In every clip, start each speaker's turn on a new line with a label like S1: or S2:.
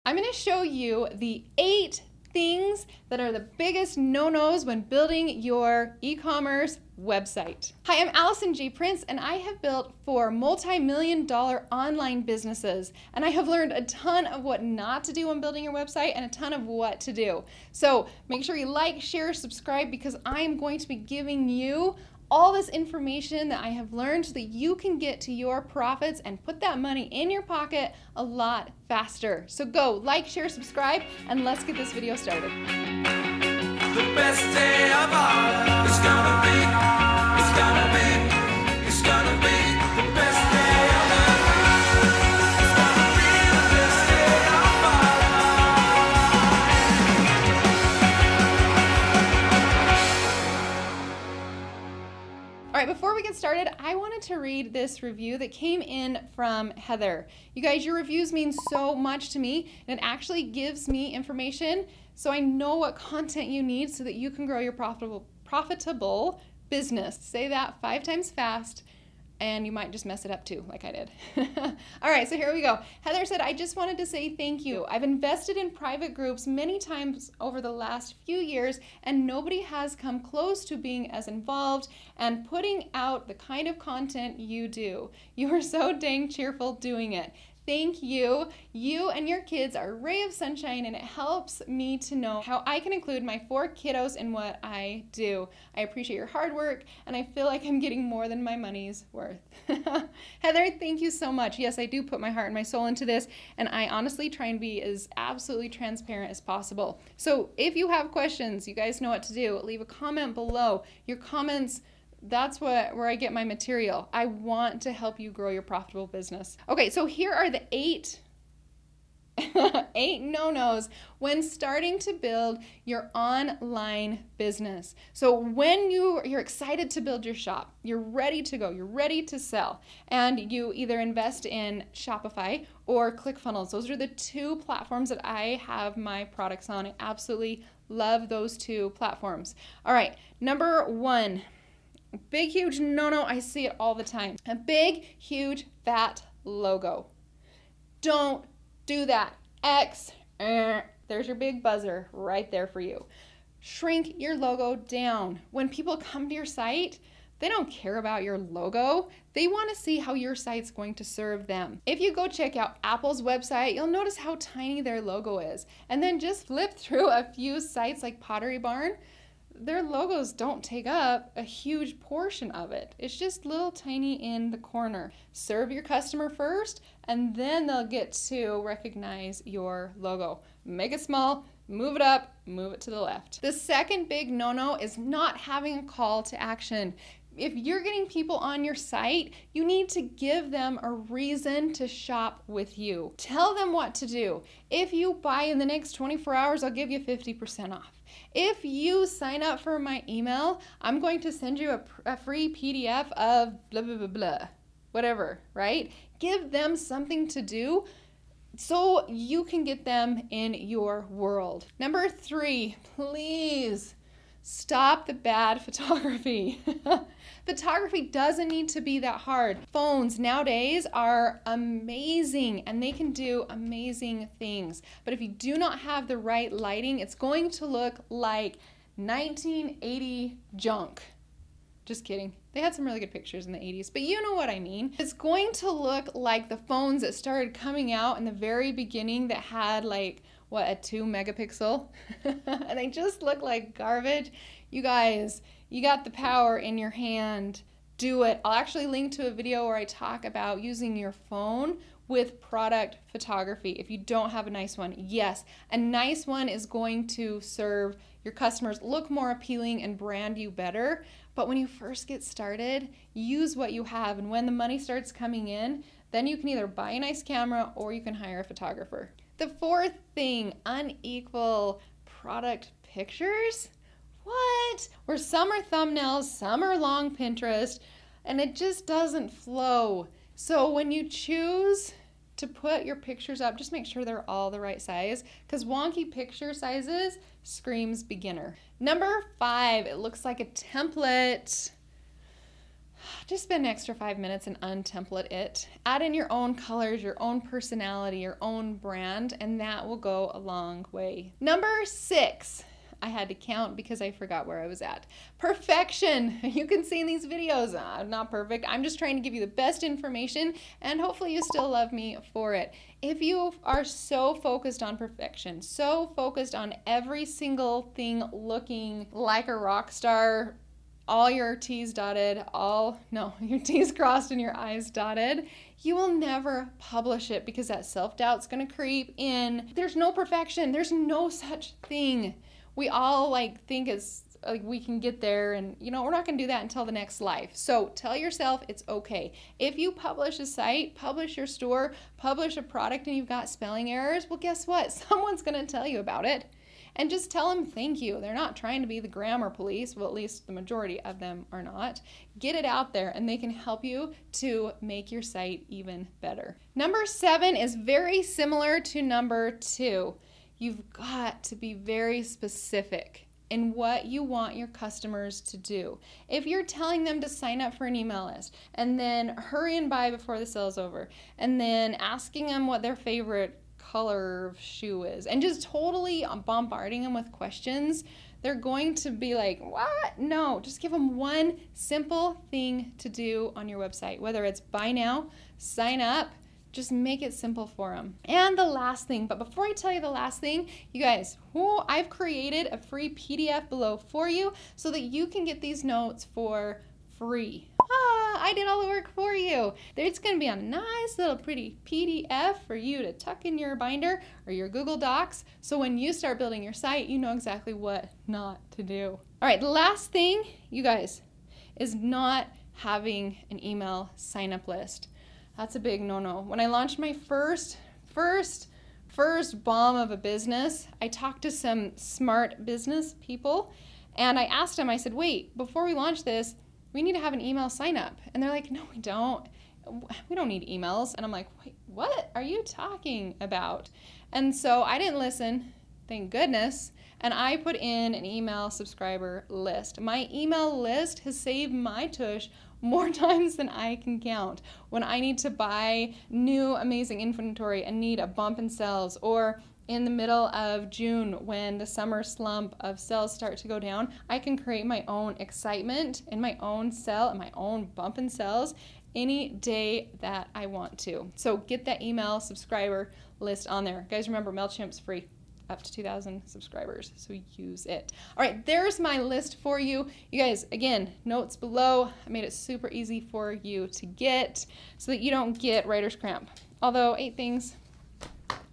S1: I'm going to show you the 8 things that are the biggest no-nos when building your e-commerce website. Hi, I'm Allison J. Prince, and I have built 4 multi-million-dollar online businesses, and I have learned a ton of what not to do when building your website and a ton of what to do. So make sure you like, share, subscribe, because I'm going to be giving you all this information that I have learned so that you can get to your profits and put that money in your pocket a lot faster. So go like, share, subscribe, and let's get this video started.
S2: The best day of all is gonna be the best day of all. It's gonna be the best day of
S1: All right, before we get started, I wanted to read this review that came in from Heather. You guys, your reviews mean so much to me, and it actually gives me information so I know what content you need so that you can grow your profitable business. Say that 5 times fast, and you might just mess it up too, like I did. All right, so here we go. Heather said, I just wanted to say thank you. I've invested in private groups many times over the last few years, and nobody has come close to being as involved and putting out the kind of content you do. You are so dang cheerful doing it. Thank you. You and your kids are a ray of sunshine, and it helps me to know how I can include my 4 kiddos in what I do. I appreciate your hard work, and I feel like I'm getting more than my money's worth. Heather, thank you so much. Yes, I do put my heart and my soul into this, and I honestly try and be as absolutely transparent as possible. So if you have questions, you guys know what to do. Leave a comment below. Your comments, that's where I get my material. I want to help you grow your profitable business. Okay, so here are the 8 no-nos when starting to build your online business. So when you're excited to build your shop, you're ready to go, you're ready to sell, and you either invest in Shopify or ClickFunnels. Those are the 2 platforms that I have my products on. I absolutely love those 2 platforms. All right, number 1. Big, huge no-no, I see it all the time. A big, huge, fat logo. Don't do that. There's your big buzzer right there for you. Shrink your logo down. When people come to your site, they don't care about your logo. They want to see how your site's going to serve them. If you go check out Apple's website, you'll notice how tiny their logo is. And then just flip through a few sites like Pottery Barn. Their logos don't take up a huge portion of it. It's just little tiny in the corner. Serve your customer first, and then they'll get to recognize your logo. Make it small, move it up, move it to the left. The second big no-no is not having a call to action. If you're getting people on your site, you need to give them a reason to shop with you. Tell them what to do. If you buy in the next 24 hours, I'll give you 50% off. If you sign up for my email, I'm going to send you a free PDF of blah, blah, blah, blah, whatever, right? Give them something to do so you can get them in your world. Number 3, please stop the bad photography. Photography doesn't need to be that hard. Phones nowadays are amazing and they can do amazing things. But if you do not have the right lighting, it's going to look like 1980 junk. Just kidding. They had some really good pictures in the 80s, but you know what I mean. It's going to look like the phones that started coming out in the very beginning that had like, what, a 2 megapixel? And they just look like garbage. You guys, you got the power in your hand. Do it. I'll actually link to a video where I talk about using your phone with product photography. If you don't have a nice one, yes, a nice one is going to serve your customers, look more appealing, and brand you better. But when you first get started, use what you have. And when the money starts coming in, then you can either buy a nice camera or you can hire a photographer. The 4th thing, unequal product pictures. What? Where some are thumbnails, some are long Pinterest, and it just doesn't flow. So when you choose to put your pictures up, just make sure they're all the right size, because wonky picture sizes screams beginner. Number 5, it looks like a template. just spend an extra 5 minutes and untemplate it. Add in your own colors, your own personality, your own brand, and that will go a long way. Number 6. I had to count because I forgot where I was at. Perfection. You can see in these videos, I'm not perfect. I'm just trying to give you the best information, and hopefully you still love me for it. If you are so focused on perfection, so focused on every single thing looking like a rock star, all your T's dotted, your T's crossed and your I's dotted, you will never publish it because that self-doubt's gonna creep in. There's no perfection. There's no such thing. We all think it's like we can get there, and we're not gonna do that until the next life. So tell yourself it's okay. If you publish a site, publish your store, publish a product and you've got spelling errors, well, guess what? Someone's gonna tell you about it. And just tell them thank you. They're not trying to be the grammar police. Well, at least the majority of them are not. Get it out there and they can help you to make your site even better. Number 7 is very similar to number 2. You've got to be very specific in what you want your customers to do. If you're telling them to sign up for an email list and then hurry and buy before the sale's over, and then asking them what their favorite color of shoe is, and just totally bombarding them with questions, they're going to be like, what? No, just give them one simple thing to do on your website, whether it's buy now, sign up. Just make it simple for them. And the last thing, but before I tell you the last thing, you guys, I've created a free PDF below for you so that you can get these notes for free. I did all the work for you. It's going to be on a nice little pretty PDF for you to tuck in your binder or your Google Docs. So when you start building your site, you know exactly what not to do. All right, the last thing, you guys, is not having an email sign-up list. That's a big no-no. When I launched my first bomb of a business, I talked to some smart business people and I asked them, I said, wait, before we launch this, we need to have an email sign up. And they're like, no, we don't. We don't need emails. And I'm like, wait, what are you talking about? And so I didn't listen, thank goodness. And I put in an email subscriber list. My email list has saved my tush more times than I can count. When I need to buy new amazing inventory and need a bump in sales, or in the middle of June when the summer slump of sales start to go down, I can create my own excitement and my own sell and my own bump in sales any day that I want to. So get that email subscriber list on there. Guys, remember, MailChimp's free up to 2,000 subscribers, so use it. All right, there's my list for you. You guys, again, notes below. I made it super easy for you to get so that you don't get writer's cramp. Although 8 things,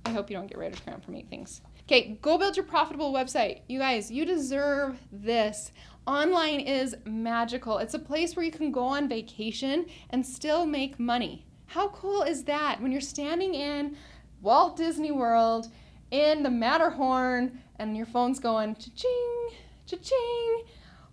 S1: I hope you don't get writer's cramp from 8 things. Okay, go build your profitable website. You guys, you deserve this. Online is magical. It's a place where you can go on vacation and still make money. How cool is that when you're standing in Walt Disney World in the Matterhorn and your phone's going cha-ching, cha-ching.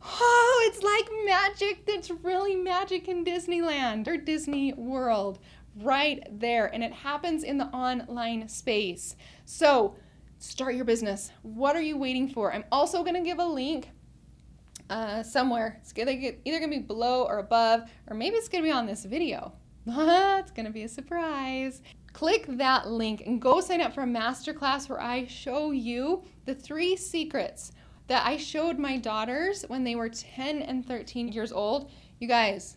S1: Oh, it's like magic. That's really magic in Disneyland or Disney World right there. And it happens in the online space. So start your business. What are you waiting for? I'm also going to give a link somewhere. It's either going to be below or above, or maybe it's going to be on this video. It's going to be a surprise. Click that link and go sign up for a masterclass where I show you the 3 secrets that I showed my daughters when they were 10 and 13 years old. You guys,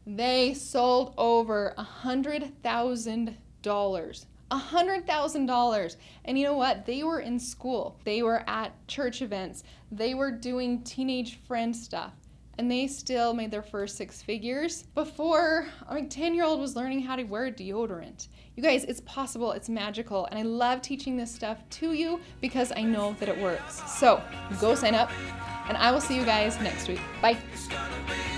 S1: they sold over $100,000. $100,000. And you know what? They were in school. They were at church events. They were doing teenage friend stuff. And they still made their first 6 figures before a 10-year-old was learning how to wear deodorant. You guys, it's possible, it's magical, and I love teaching this stuff to you because I know that it works. So go sign up, and I will see you guys next week. Bye.
S2: It's gonna be